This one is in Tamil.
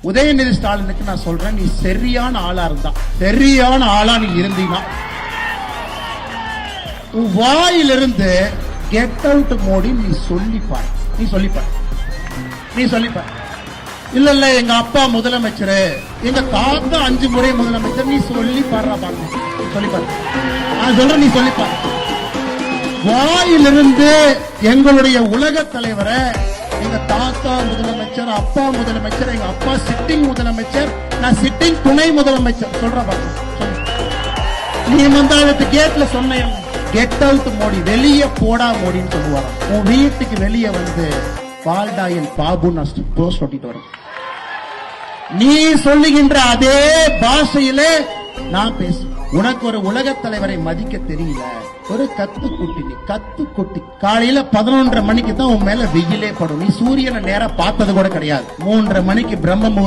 உதயநிதி ஸ்டாலினுக்கு நான் சொல்றேன், நீ சரியான ஆளா இருந்தா, சரியான ஆளா நீ இருந்தீனா, உன் வாயிலிருந்து கெட் அவுட் மோடி நீ சொல்லிப்பார், நீ சொல்லிப்பார், நீ சொல்லிப்பார். இல்ல இல்ல எங்க அப்பா முதலமைச்சர், எங்க தாத்தா 5 முறை முதலமைச்சர், நீ சொல்லி பாடுறா பாருங்க, சொல்லிப்பார். நான் சொல்றேன், நீ சொல்லிப்பார். வாயிலிருந்து எங்களுடைய உலக தலைவரை, எங்க தாத்தா முதலமைச்சர், அப்பா முதலமைச்சர், எங்க அப்பா சிட்டிங் முதலமைச்சர், நான் சிட்டிங் துணை முதலமைச்சர் சொல்ற பாருங்க. நீ வந்து கேட்ல சொன்ன கெட் அவுட் மோடி, வெளியே போடா மோடின்னு சொல்லுவாங்க. உன் வீட்டுக்கு வெளியே வந்து பால்டாயில் பாபு போஸ்ட் ஒட்டிட்டு வரும். நீ சொல்லுகின்ற அதே பாஷையிலே நான் பேசு. உனக்கு ஒரு உலக தலைவரை மதிக்க தெரியல, ஒரு கத்துக்குட்டி. நீ கத்துக்குட்டி. காலையில 11:30 மணிக்கு தான் உன் மேல வெயிலே படும். நீ சூரியனை நேரா பார்த்தது கூட கிடையாது. 3:30 மணிக்கு பிரம்ம